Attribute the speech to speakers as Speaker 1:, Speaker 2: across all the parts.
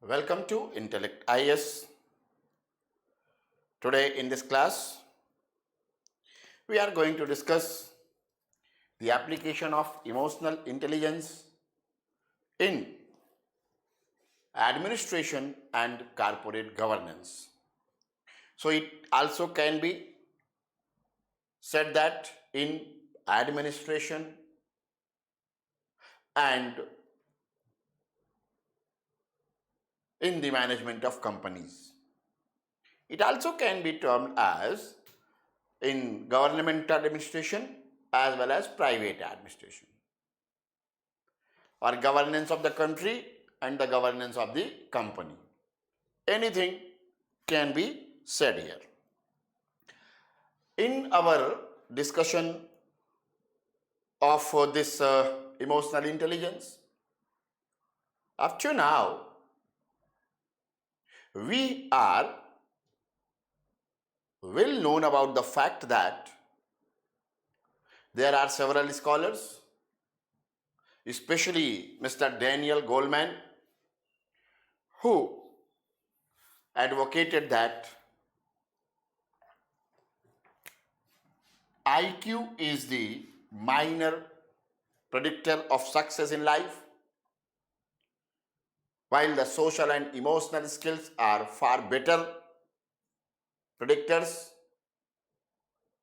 Speaker 1: Welcome to Intellect IS. Today in this class, we are going to discuss the application of emotional intelligence in administration and corporate governance. So it also can be said that in administration and in the management of companies. It also can be termed as in government administration as well as private administration, or governance of the country and the governance of the company. Anything can be said here. In our discussion of this emotional intelligence, up to now, we are well known about the fact that there are several scholars, especially Mr. Daniel Goleman, who advocated that IQ is the minor predictor of success in life, while the social and emotional skills are far better predictors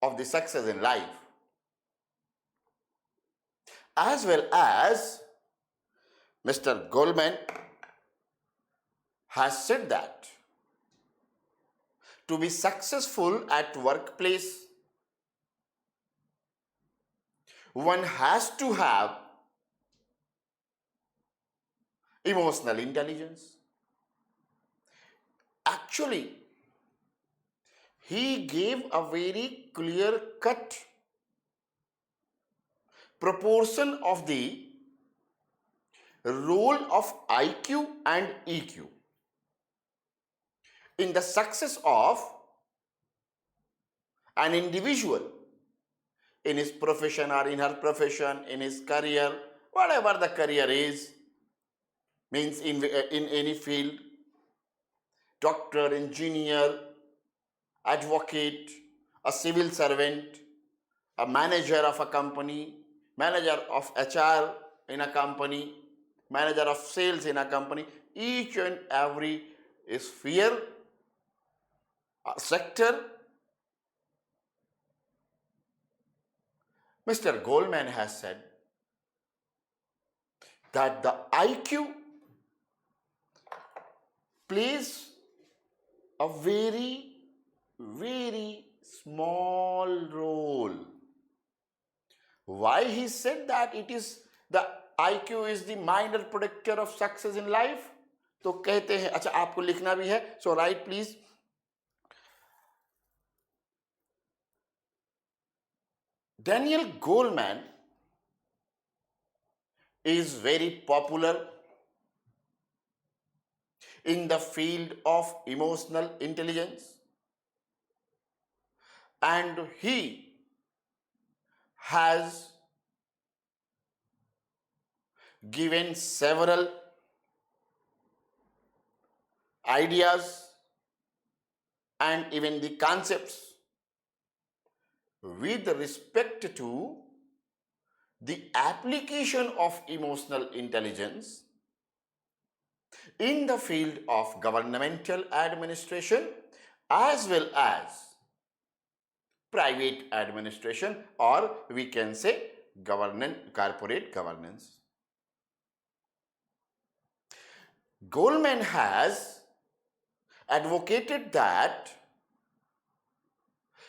Speaker 1: of the success in life. As well as Mr. Goleman has said that to be successful at workplace, one has to have emotional intelligence. Actually, he gave a very clear-cut proportion of the role of IQ and EQ in the success of an individual in his profession or in her profession, in his career, whatever the career is, means in any field, doctor, engineer, advocate, a civil servant, a manager of a company, manager of HR in a company, manager of sales in a company, each and every sphere, sector, Mr. Goleman has said that the IQ plays a very, very small role. Why he said that it is the IQ is the minor predictor of success in life? तो कहते हैं, अच्छा आपको लिखना भी है, so write please. Daniel Goleman is very popular in the field of emotional intelligence, and he has given several ideas and even the concepts with respect to the application of emotional intelligence in the field of governmental administration as well as private administration, or we can say corporate governance. Goleman has advocated that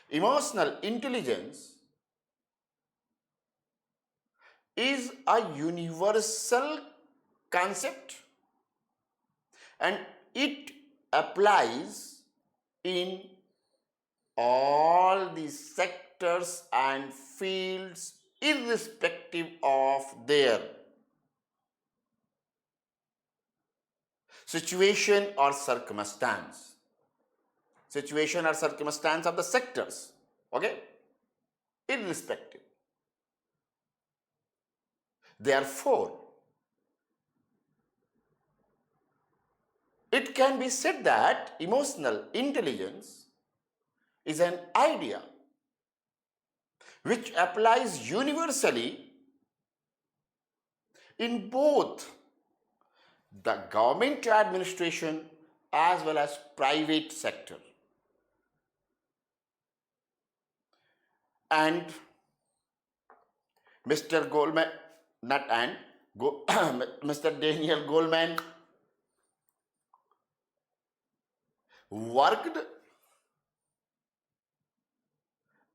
Speaker 1: emotional intelligence is a universal concept and it applies in all the sectors and fields irrespective of their situation or circumstance of the sectors, okay, irrespective. Therefore, It can be said that emotional intelligence is an idea which applies universally in both the government administration as well as private sector. And Mr. Goldman, not and Mr. Daniel Goleman worked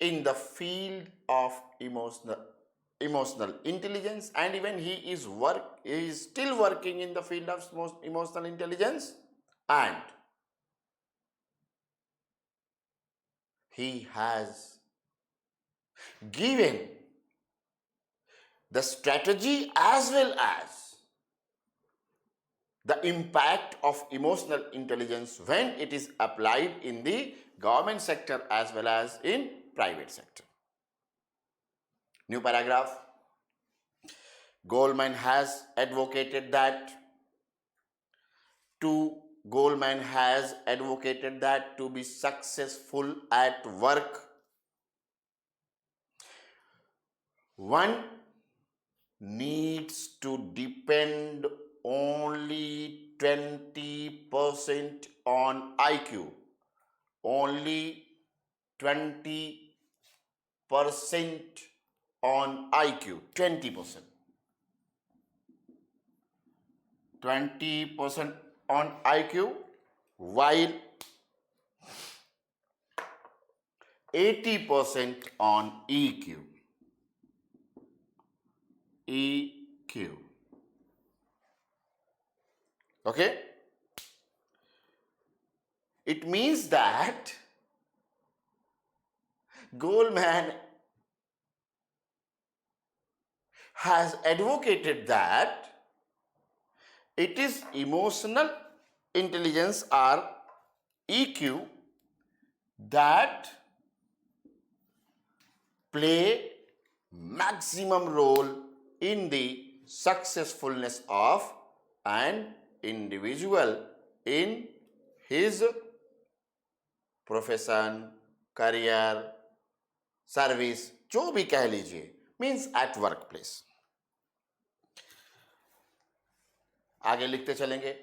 Speaker 1: in the field of emotional intelligence, and even he is still working in the field of emotional intelligence, and he has given the strategy as well as the impact of emotional intelligence when it is applied in the government sector as well as in private sector. New paragraph. Goleman has advocated that to be successful at work, one needs to depend only 20% on IQ. Only 20% on IQ. 20%. 20% on IQ, while 80% on EQ. EQ. Okay? It means that Goleman has advocated that it is emotional intelligence or EQ that play maximum role in the successfulness of an individual in his profession, career, service, जो भी कह लीजिए, means at workplace. आगे लिखते चलेंगे.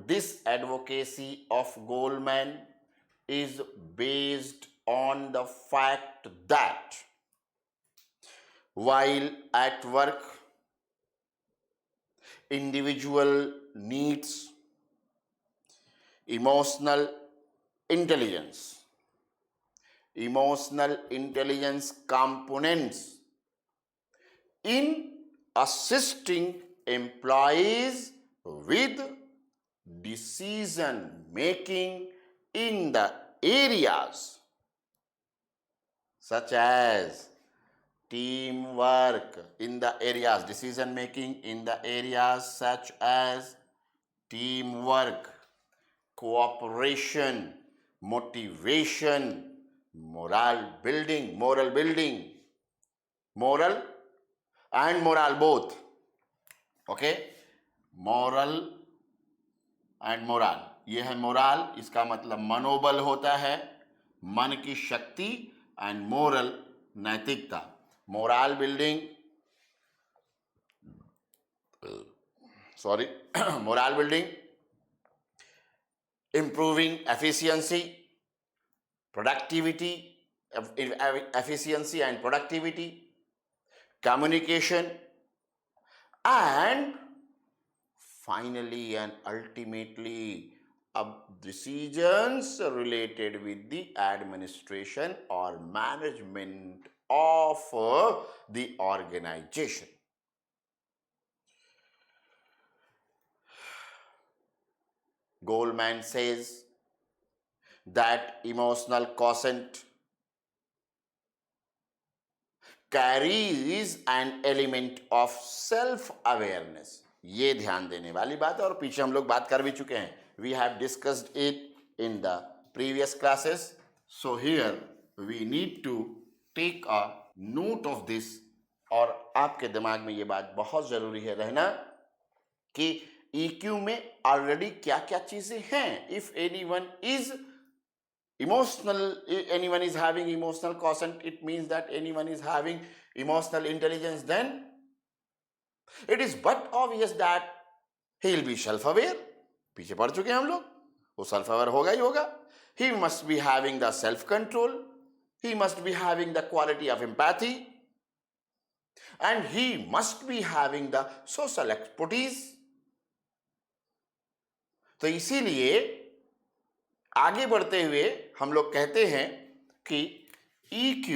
Speaker 1: This advocacy of Goleman is based on the fact that while at work, individual needs emotional intelligence components in assisting employees with decision making in the areas such as teamwork, in the areas, decision making in the areas such as teamwork, cooperation, motivation, moral and moral both. Okay? Moral and moral. ये है moral, इसका मतलब मनोबल होता है, मन की शक्ति, and moral नैतिकता. Moral building, improving efficiency, productivity, efficiency and productivity, communication, and finally and ultimately decisions related with the administration or management of the organization. Goleman says that emotional quotient carries an element of self-awareness. ये ध्यान देने वाली बात है और पीछे हम लोग बात कर भी चुके हैं. We have discussed it in the previous classes. So here we need to take a note of this. और आपके दिमाग में ये बात बहुत ज़रूरी है रहना कि EQ में ऑलरेडी क्या क्या चीजें हैं. If anyone is having emotional quotient, it means that anyone is having emotional intelligence. Then it is but obvious that he will be self-aware. पीछे पढ़ चुके हैं हम लोग, वो self-aware होगा ही होगा. He must be having the self-control. He must be having the quality of empathy. And he must be having the social expertise. तो इसीलिए आगे बढ़ते हुए हम लोग कहते हैं कि EQ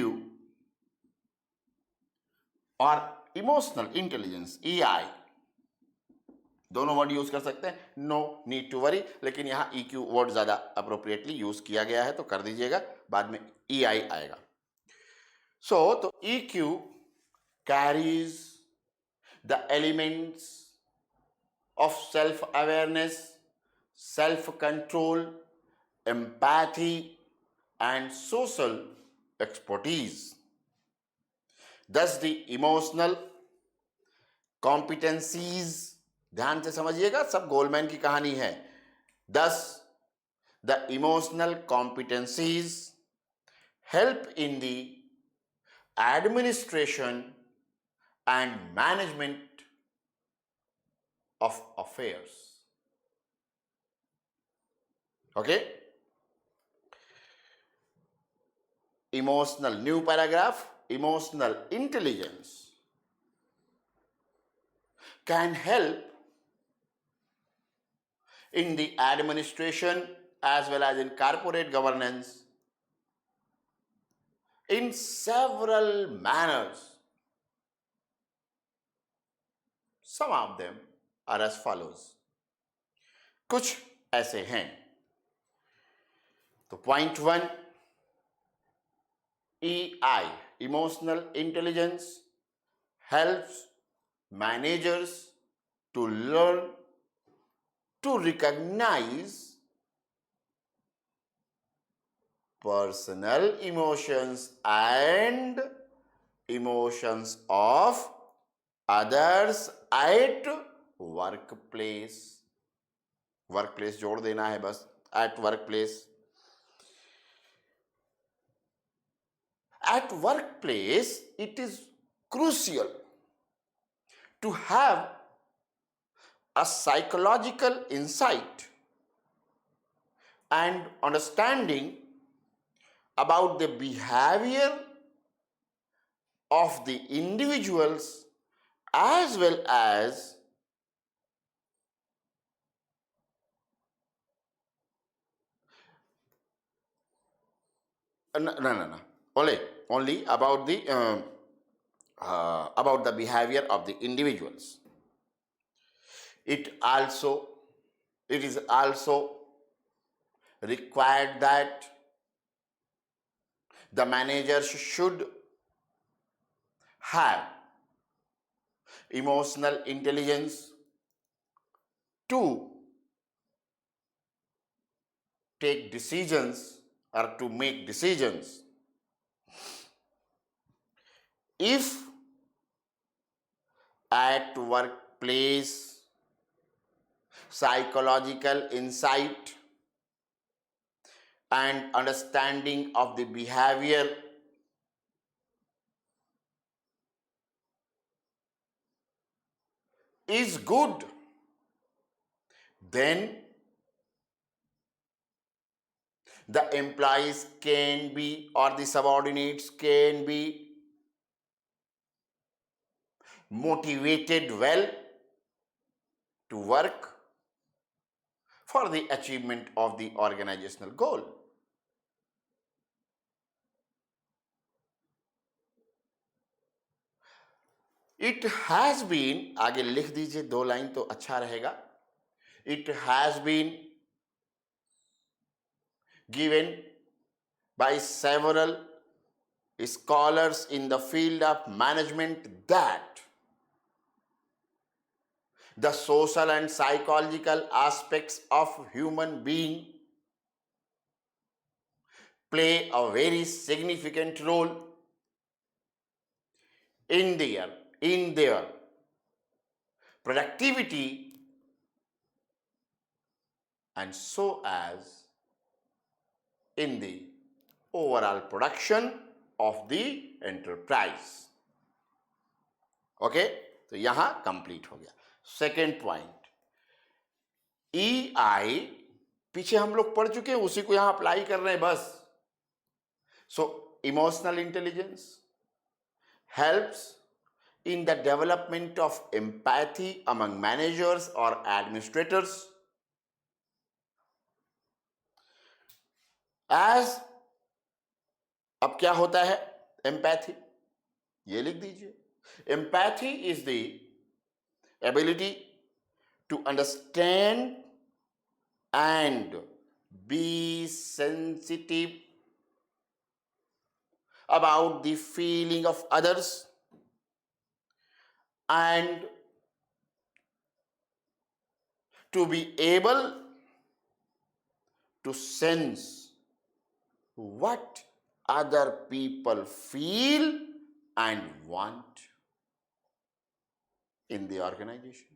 Speaker 1: और इमोशनल इंटेलिजेंस EI दोनों वर्ड यूज कर सकते हैं. नो नीड टू वरी, लेकिन यहां EQ वर्ड ज्यादा अप्रोप्रिएटली यूज किया गया है तो कर दीजिएगा, बाद में EI आएगा. तो EQ carries the elements of self-awareness, self-control, empathy, and social expertise. Thus, the emotional competencies, ध्यान से समझिएगा, सब गोलमैन की कहानी है. Thus, the emotional competencies help in the administration and management of affairs. Okay? Emotional, new paragraph, emotional intelligence can help in the administration as well as in corporate governance in several manners. Some of them are as follows. कुछ ऐसे हैं. तो point 1, EI, emotional intelligence, helps managers to learn to recognize personal emotions and emotions of others at workplace. Workplace जोड़ देना है बस, at workplace. At workplace, it is crucial to have a psychological insight and understanding about the behavior of the individuals as well as no. Only about the behavior of the individuals. It is also required that the managers should have emotional intelligence to take decisions or to make decisions. If at workplace psychological insight and understanding of the behavior is good, then the employees can be, or the subordinates can be motivated well to work for the achievement of the organizational goal. It has been, आगे लिख दीजिए 2 line तो अच्छा रहेगा. It has been given by several scholars in the field of management that the social and psychological aspects of human being play a very significant role in their productivity and so as in the overall production of the enterprise. Okay, तो यहां complete हो गया. Second point, EI पीछे हम लोग पढ़ चुके हैं, उसी को यहां अप्लाई कर रहे हैं बस. So emotional intelligence helps in the development of empathy among managers or administrators. As अब क्या होता है empathy? ये लिख दीजिए. Empathy is the ability to understand and be sensitive about the feeling of others and to be able to sense what other people feel and want in the organization.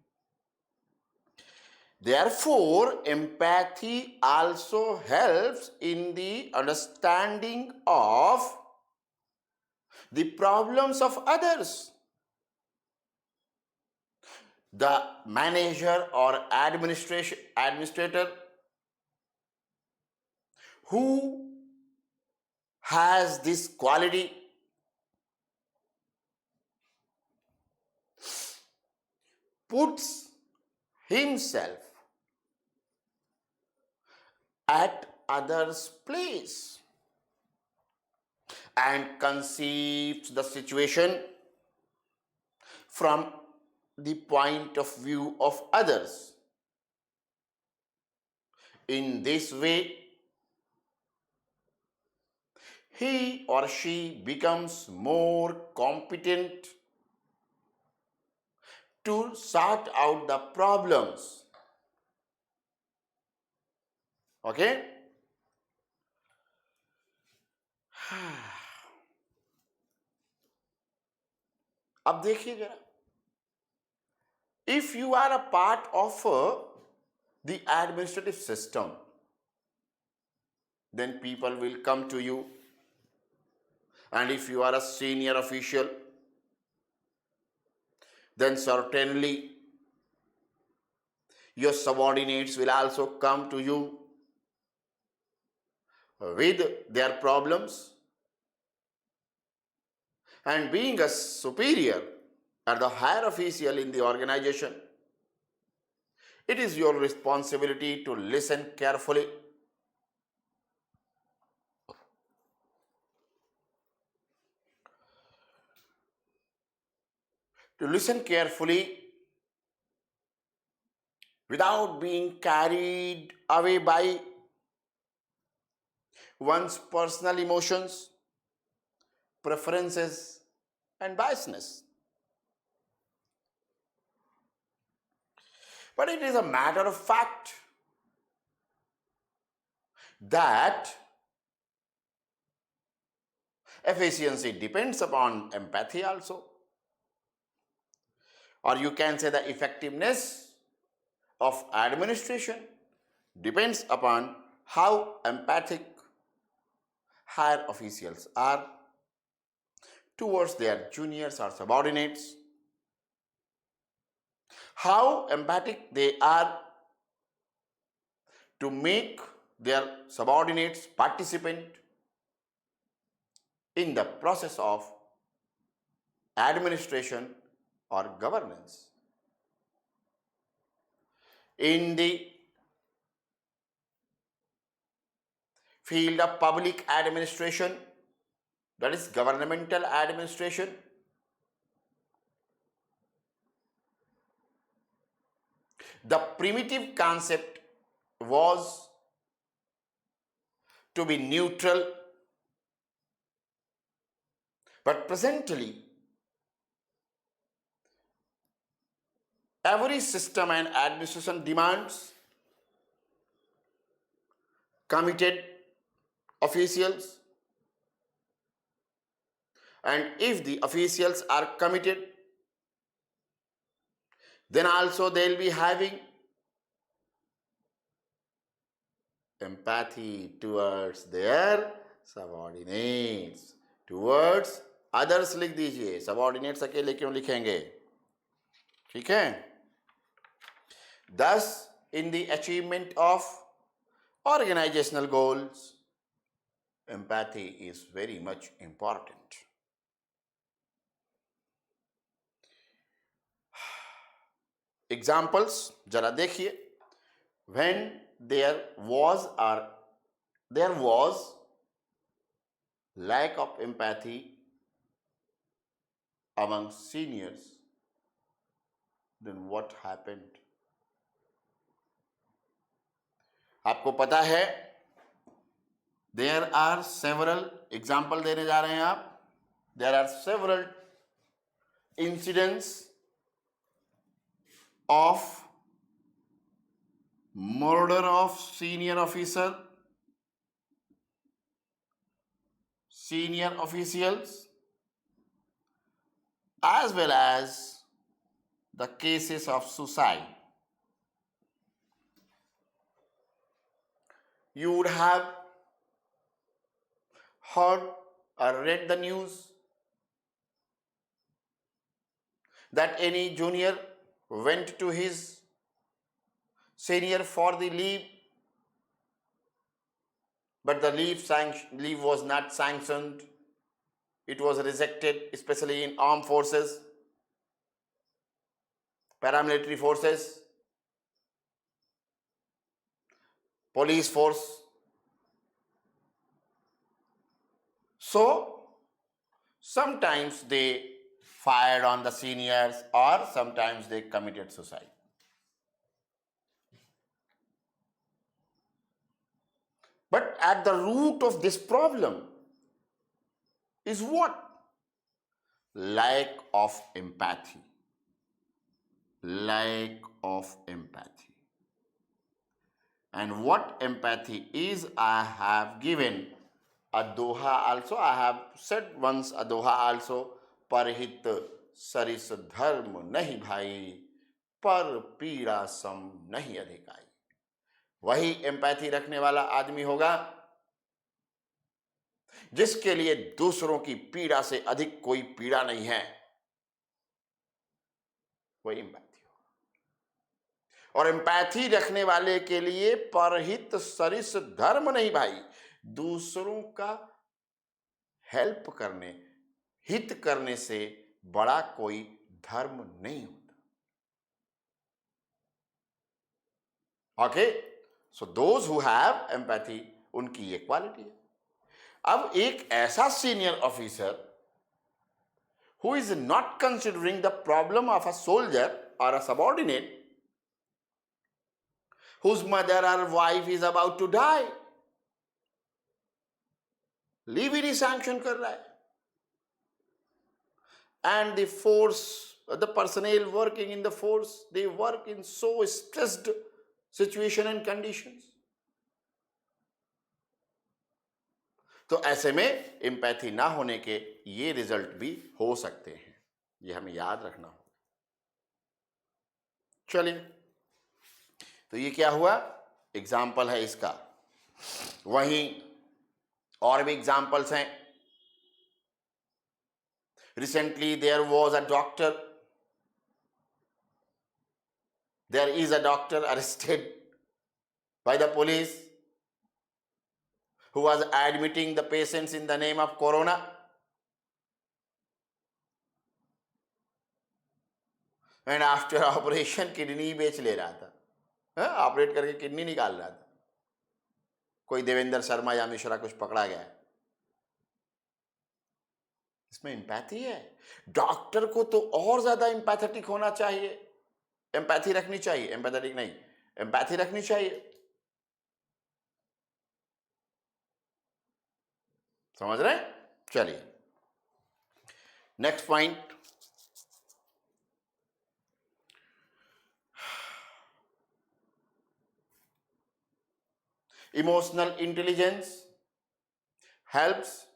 Speaker 1: Therefore, empathy also helps in the understanding of the problems of others. The manager or administrator who has this quality puts himself at others' place and conceives the situation from the point of view of others. In this way, he or she becomes more competent to sort out the problems. Okay? अब देखिए जरा, if you are a part of the administrative system, then people will come to you, and if you are a senior official, then certainly your subordinates will also come to you with their problems. And being a superior or the higher official in the organization, it is your responsibility to listen carefully, without being carried away by one's personal emotions, preferences, and biasness. But it is a matter of fact that efficiency depends upon empathy also. Or you can say the effectiveness of administration depends upon how empathic higher officials are towards their juniors or subordinates, how empathic they are to make their subordinates participant in the process of administration or governance. In the field of public administration, that is governmental administration, the primitive concept was to be neutral, but presently every system and administration demands committed officials, and if the officials are committed, then also they will be having empathy towards their subordinates. Towards others लिख दीजिए, subordinates अकेले क्यों लिखेंगे? ठीक है. Thus, in the achievement of organizational goals, empathy is very much important. Examples जरा देखिए. When there was lack of empathy among seniors, then what happened? आपको पता है, there are several example देने जा रहे हैं आप. There are several incidents of murder of senior officials, as well as the cases of suicide. You would have heard or read the news that any junior went to his senior for the leave, but the leave was not sanctioned. It was rejected, especially in armed forces, paramilitary forces, police force. So sometimes they fired on the seniors, or sometimes they committed suicide. But at the root of this problem is what? Lack of empathy. Lack of empathy. And what empathy is, I have given a doha also. I have said once a doha also. परहित सरिस धर्म नहीं भाई, पर पीड़ा सम नहीं अधिकाई. वही empathy रखने वाला आदमी होगा जिसके लिए दूसरों की पीड़ा से अधिक कोई पीड़ा नहीं है. वही एम्पैथी होगा. और एम्पैथी रखने वाले के लिए परहित सरिस धर्म नहीं भाई. दूसरों का हेल्प करने, हित करने से बड़ा कोई धर्म नहीं होता. Okay, so those who have empathy, उनकी ये क्वालिटी है. अब एक ऐसा senior officer who is not considering the problem of a soldier और a subordinate whose mother or wife is about to die, leave ही नहीं सैंक्शन कर रहा है. And the force, the personnel working in the force, they work in so stressed situation and conditions. तो ऐसे में empathy ना होने के ये रिजल्ट भी हो सकते हैं. ये हमें याद रखना होगा. चलिए, तो ये क्या हुआ? एग्जाम्पल है इसका. वहीं और भी एग्जाम्पल्स हैं. Recently there was a doctor, there is a doctor arrested by the police who was admitting the patients in the name of corona. And after operation kidney बेच ले रहा था. ऑपरेट करके किडनी निकाल रहा था. कोई देवेंद्र शर्मा या मिश्रा कुछ पकड़ा गया. इसमें एम्पैथी है. डॉक्टर को तो और ज्यादा एम्पैथेटिक होना चाहिए, एम्पैथी रखनी चाहिए. एम्पैथेटिक नहीं, एम्पैथी रखनी चाहिए. समझ रहे हैं? चलिए, next point. Emotional intelligence helps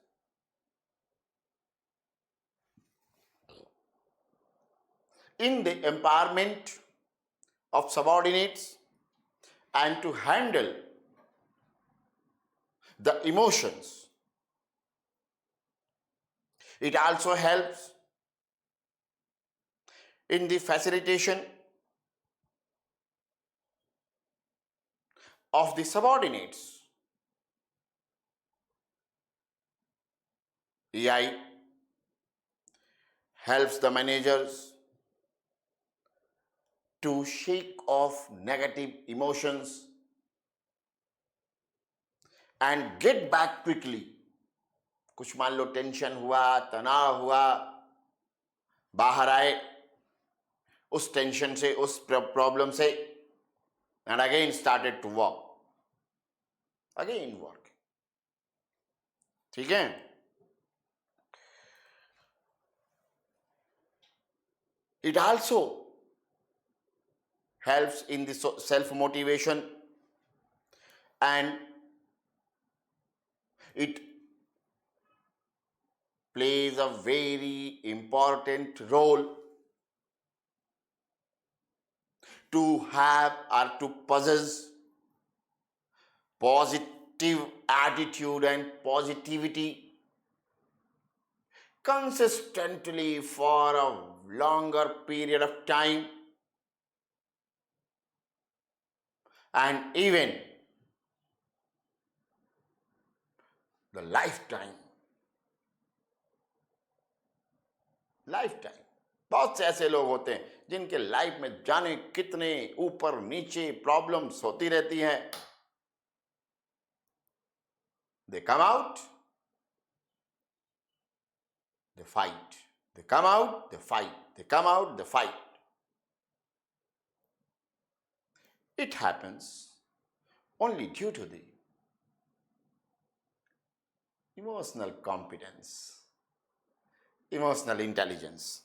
Speaker 1: in the empowerment of subordinates and to handle the emotions. It also helps in the facilitation of the subordinates. AI helps the managers to shake off negative emotions and get back quickly. कुछ मान लो tension हुआ, तनाव हुआ, बाहर आए उस tension से, उस प्रॉब्लम से, and again started to walk, again work. ठीक है? It also helps in the self motivation, and it plays a very important role to have or to possess positive attitude and positivity consistently for a longer period of time, and even the lifetime. बहुत से ऐसे लोग होते हैं जिनके life में जाने कितने ऊपर नीचे प्रॉब्लम्स होती रहती हैं. They come out, they fight. They come out, they fight. They come out, they fight. It happens only due to the emotional competence, emotional intelligence.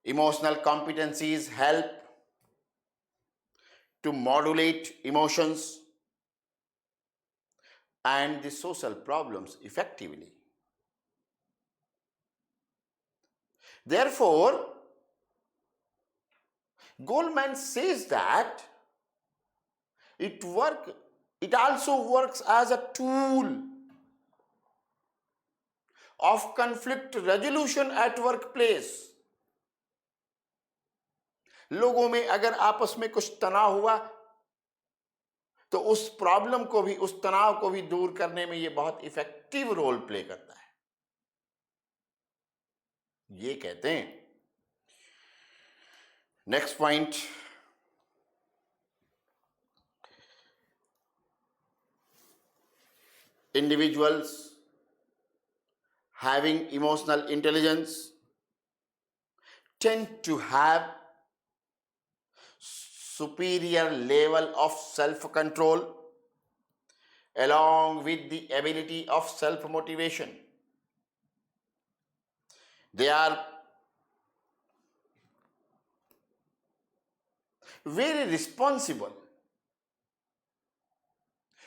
Speaker 1: Emotional competencies help to modulate emotions and the social problems effectively. Therefore, Goldman says that it also works as a tool of conflict resolution at workplace. लोगों में अगर आपस में कुछ तनाव हुआ तो उस प्रॉब्लम को भी, उस तनाव को भी दूर करने में ये बहुत इफेक्टिव रोल प्ले करता है. ये कहते हैं. Next point, individuals having emotional intelligence tend to have superior level of self-control along with the ability of self-motivation. They are very responsible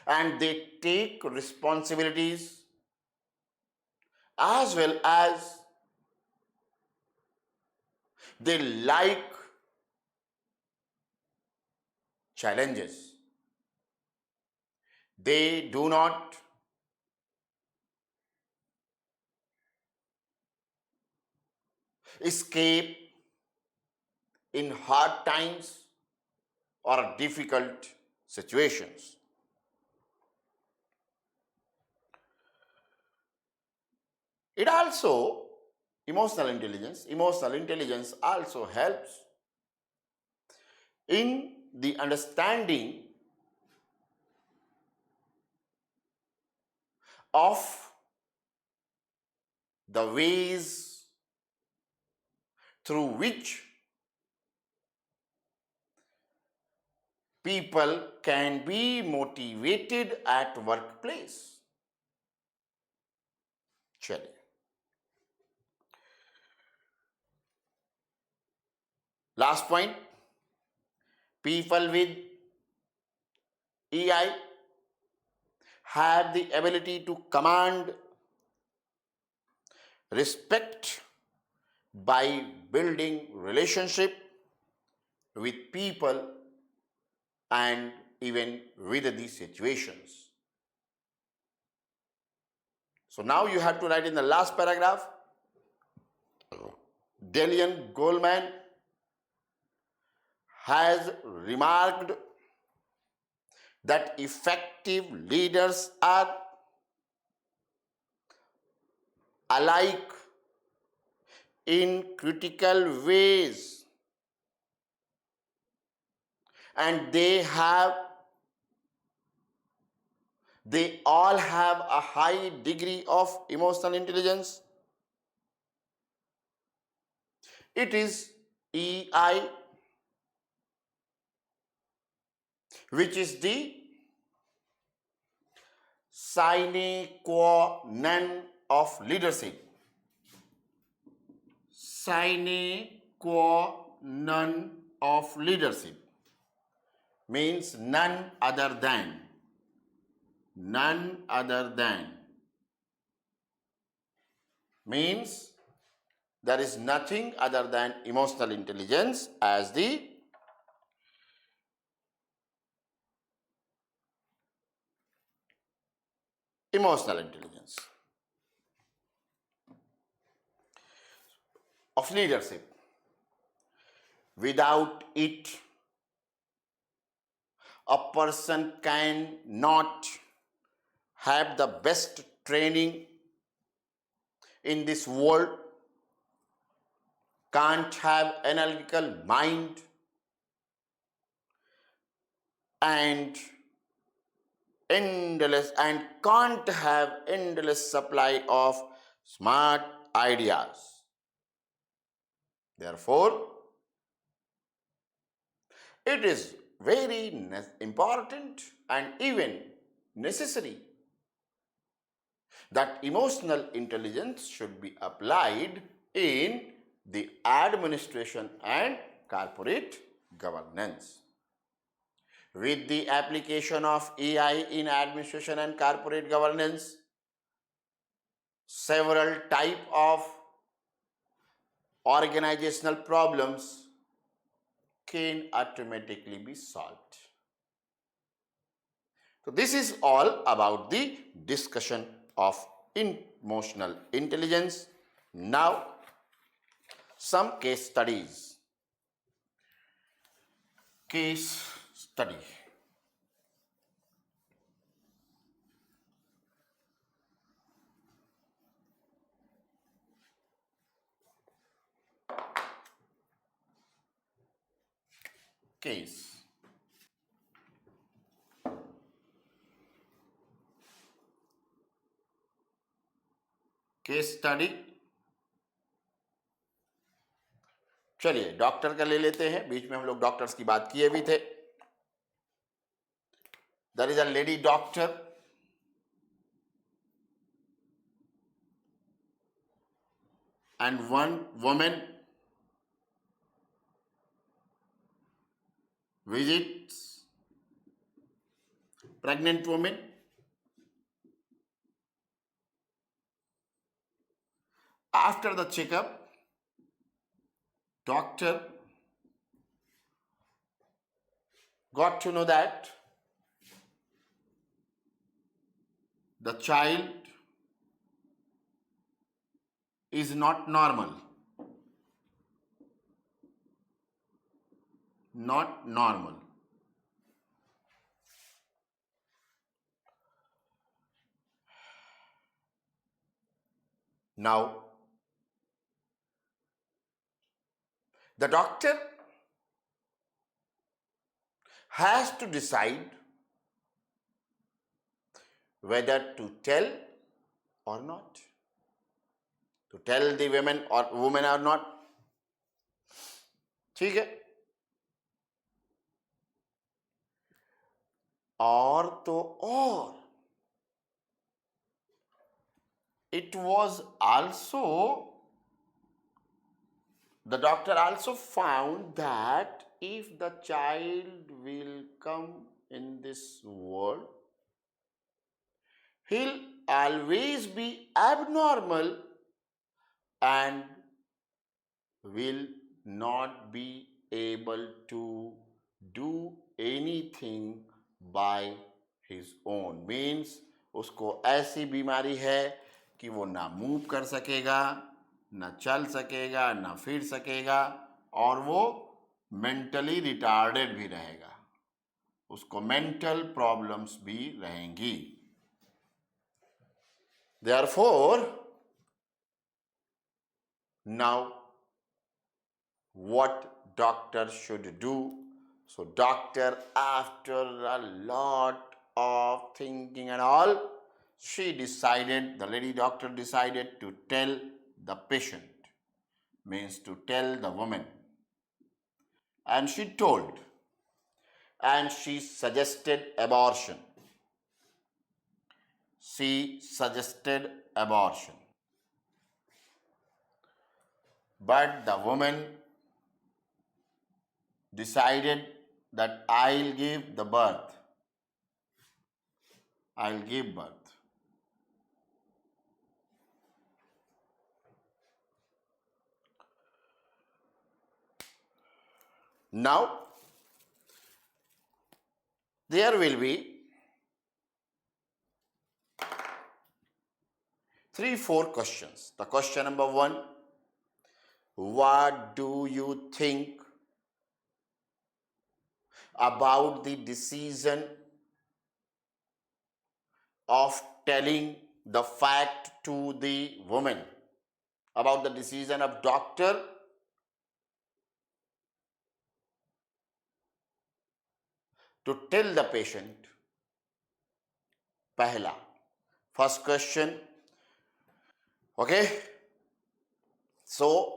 Speaker 1: and they take responsibilities as well as they like challenges. They do not escape in hard times or difficult situations. It also, emotional intelligence also helps in the understanding of the ways through which people can be motivated at workplace. चलिए, last point, people with EI have the ability to command respect by building relationship with people and even with these situations. So now you have to write in the last paragraph, Delian Goleman has remarked that effective leaders are alike in critical ways, and they all have a high degree of emotional intelligence. It is EI, which is the sine qua non of leadership. Sine qua non of leadership means none other than. None other than means there is nothing other than emotional intelligence as the emotional intelligence of leadership. Without it, a person cannot have the best training in this world, can't have analytical mind, and can't have endless supply of smart ideas. Therefore, it is very important and even necessary that emotional intelligence should be applied in the administration and corporate governance. With the application of AI in administration and corporate governance, several types of organizational problems can automatically be solved. So this is all about the discussion of emotional intelligence. Now, some case studies. Case study. Case. Case study. चलिए doctor का ले लेते हैं, बीच में हम लोग doctors की बात किए भी थे. There is a lady doctor and one woman visits pregnant woman. After the checkup, doctor got to know that the child is not normal. Not normal. Now, the doctor has to decide whether to tell or not. To tell the women or not. ठीक है. और it was also, the doctor also found that if the child will come in this world, he'll always be abnormal and will not be able to do anything by his own, means उसको ऐसी बीमारी है कि वो ना move कर सकेगा, ना चल सकेगा, ना फिर सकेगा, और वो मेंटली रिटार्डेड भी रहेगा, उसको मेंटल प्रॉब्लम्स भी रहेंगी। Therefore, now what doctor should do? So doctor, after a lot of thinking and all, the lady doctor decided to tell the patient, means to tell the woman. And she told, and she suggested abortion. She suggested abortion. But the woman decided that I'll give the birth. I'll give birth. Now, there will be 3-4 questions. The question number 1, what do you think about the decision of telling the fact to the woman, about the decision of doctor to tell the patient? पहला, first question, okay? So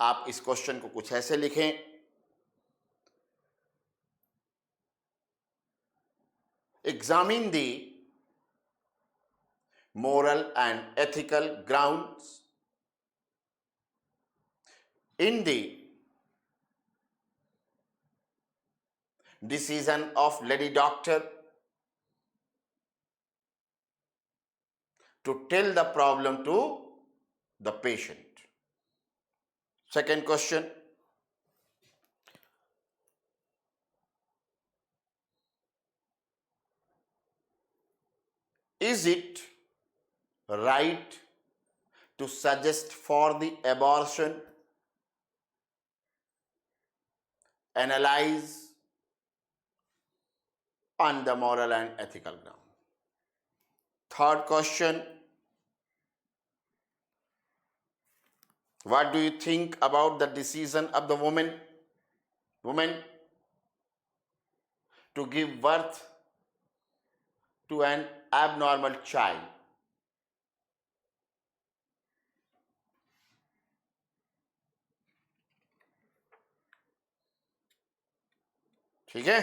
Speaker 1: आप इस question को कुछ ऐसे लिखें, examine the moral and ethical grounds in the decision of lady doctor to tell the problem to the patient. Second question, is it right to suggest for the abortion? Analyze on the moral and ethical ground. Third question, what do you think about the decision of the woman to give birth to an abnormal child? ठीक है?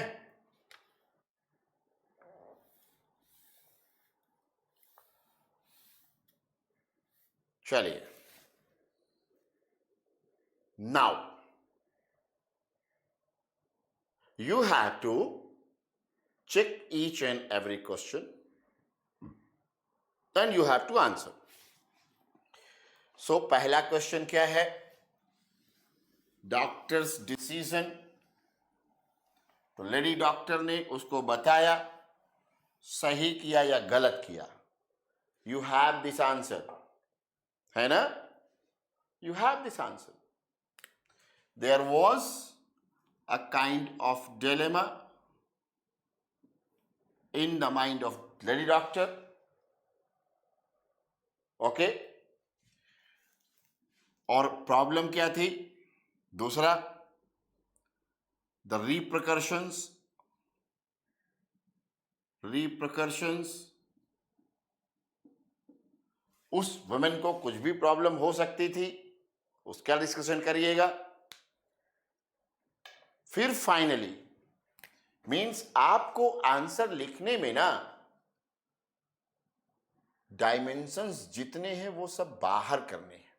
Speaker 1: चलिए, now you have to check each and every question, then you have to answer. So पहला question क्या है? Doctors decision, तो lady doctor ने उसको बताया, सही किया या गलत किया? यू हैव दिस आंसर, है ना? You have this answer. There was a kind of dilemma in the mind of lady doctor, okay? और प्रॉब्लम क्या थी? दूसरा, the repercussions उस वुमेन को कुछ भी प्रॉब्लम हो सकती थी, उसका डिस्कशन करिएगा. फिर फाइनली, मीन्स आपको आंसर लिखने में ना डायमेंशंस जितने हैं वो सब बाहर करने हैं.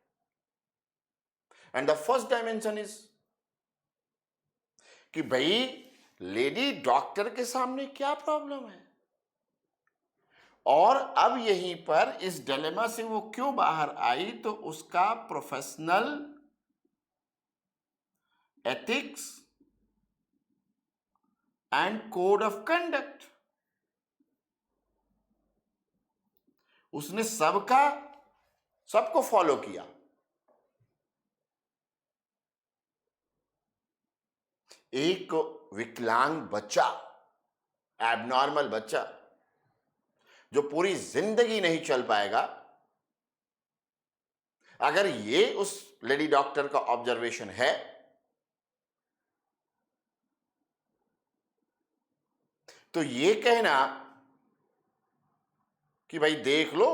Speaker 1: And the first dimension is कि भाई लेडी डॉक्टर के सामने क्या प्रॉब्लम है, और अब यहीं पर इस डिलेमा से वो क्यों बाहर आई, तो उसका professional ethics and code of conduct. उसने सबको फॉलो किया। एक विकलांग बच्चा, एबनॉर्मल बच्चा, जो पूरी जिंदगी नहीं चल पाएगा, अगर ये उस लेडी डॉक्टर का ऑब्जर्वेशन है, तो ये कहना कि भाई देख लो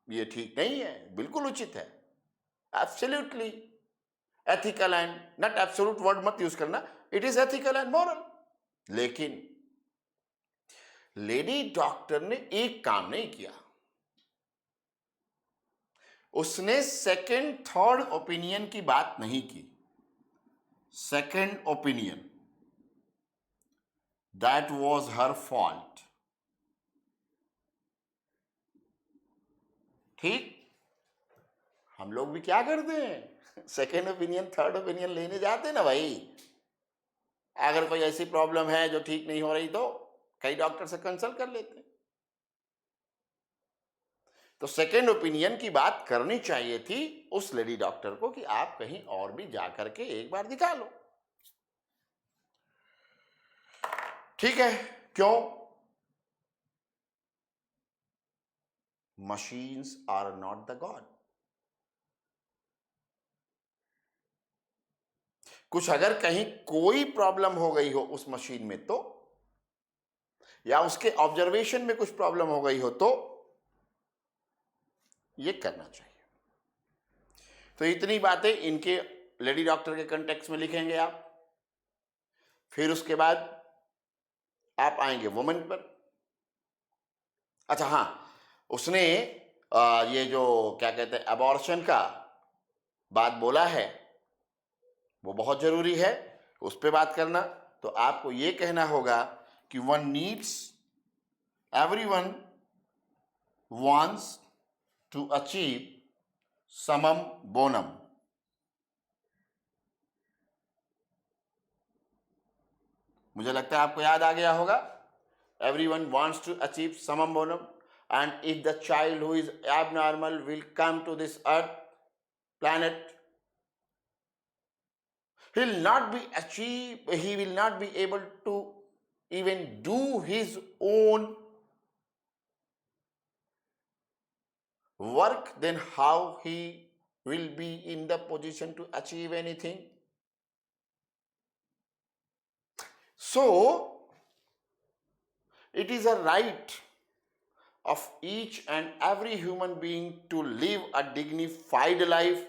Speaker 1: ये ठीक नहीं है, बिल्कुल उचित है, absolutely ethical and, not absolute word मत यूज करना, it is ethical and moral. लेकिन लेडी डॉक्टर ने एक काम नहीं किया, उसने सेकंड थर्ड ओपिनियन की बात नहीं की। Second opinion, that was her fault. ठीक, हम लोग भी क्या करते हैं, सेकंड ओपिनियन थर्ड ओपिनियन लेने जाते हैं ना भाई। अगर कोई ऐसी प्रॉब्लम है जो ठीक नहीं हो रही तो कई डॉक्टर से कंसल्ट कर लेते हैं। तो सेकेंड ओपिनियन की बात करनी चाहिए थी उस लेडी डॉक्टर को कि आप कहीं और भी जा करके एक बार दिखा लो। ठीक है, क्यों? Machines are not the god. कुछ अगर कहीं कोई प्रॉब्लम हो गई हो उस मशीन में तो, या उसके ऑब्जर्वेशन में कुछ प्रॉब्लम हो गई हो तो ये करना चाहिए। तो इतनी बातें इनके लेडी डॉक्टर के कंटेक्स्ट में लिखेंगे आप। फिर उसके बाद आप आएंगे वुमेन पर। अच्छा हाँ, उसने ये जो क्या कहते हैं अबॉर्शन का बात बोला है, वो बहुत जरूरी है, उस पर बात करना। तो आपको ये कहना होगा कि one needs, everyone wants to achieve summum bonum. मुझे लगता है आपको याद आ गया होगा। Everyone wants to achieve summum bonum, and if the child who is abnormal will come to this earth planet, he will not be able to even do his own work, then how he will be in the position to achieve anything? So it is a right of each and every human being to live a dignified life,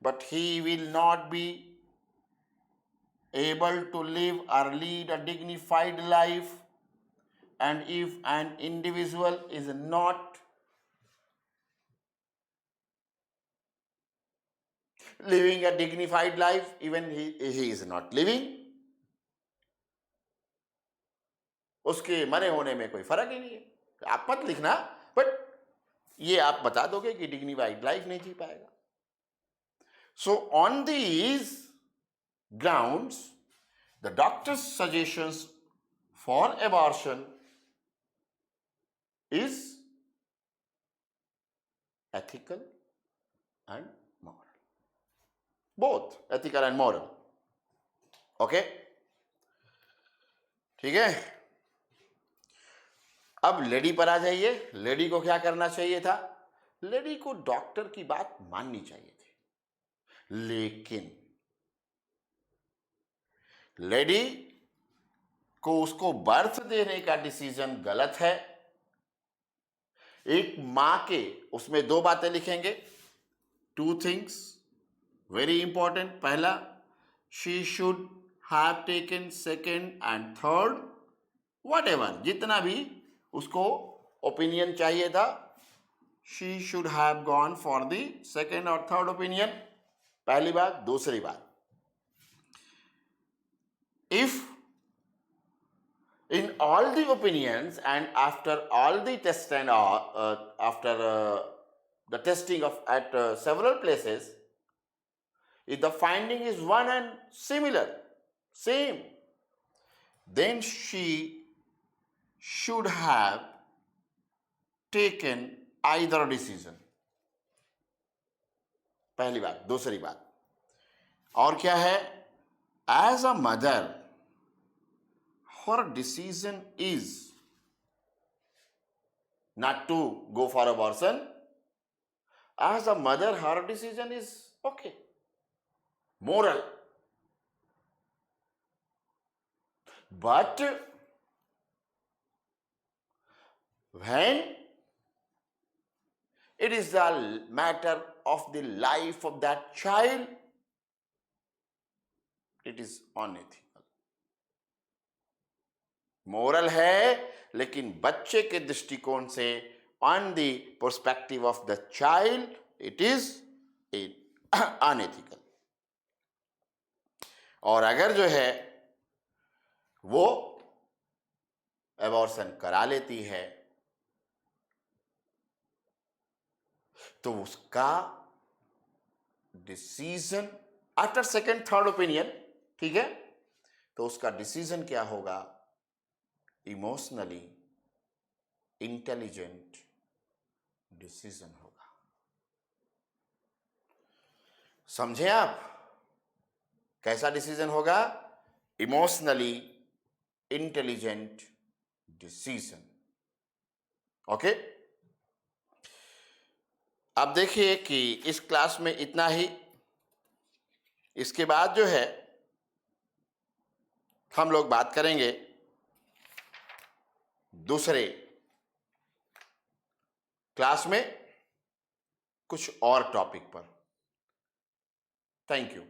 Speaker 1: but he will not be able to live or lead a dignified life, and if an individual is not living a dignified life, even he is not living, उसके मरे होने में कोई फर्क ही नहीं है। आप मत लिखना, बट ये आप बता दोगे कि डिग्निफाइड लाइफ नहीं जी पाएगा। So on these grounds the doctors suggestions for abortion is ethical and moral, both ethical and moral. Okay, ठीक है। अब लेडी पर आ जाइए। लेडी को क्या करना चाहिए था? लेडी को डॉक्टर की बात माननी चाहिए थी, लेकिन लेडी को उसको बर्थ देने का डिसीजन गलत है। एक मां के, उसमें दो बातें लिखेंगे, टू थिंग्स वेरी इंपॉर्टेंट। पहला, she should have taken second and third, what ever, जितना भी उसको ओपिनियन चाहिए था, she should have gone for the second और थर्ड ओपिनियन। पहली बात। दूसरी बात, if in all the opinions and after all the test and after the testing of at several places, if the finding is one and similar, same, then she should have taken either decision. पहली बात. दूसरी बात और क्या है? As a mother, her decision is not to go for abortion. As a mother, her decision is okay, moral. But when it is the matter of the life of that child, it is unethical. Moral है, लेकिन बच्चे के दृष्टिकोण से, on the perspective of the child, it is unethical. और अगर जो है वो एबॉर्शन करा लेती है तो उसका decision after second third opinion, ठीक है, तो उसका डिसीजन क्या होगा? इमोशनली इंटेलिजेंट डिसीजन होगा. समझे आप? कैसा डिसीजन होगा? Emotionally intelligent decision. ओके. अब देखिए कि इस क्लास में इतना ही. इसके बाद जो है हम लोग बात करेंगे दूसरे क्लास में कुछ और टॉपिक पर. Thank you.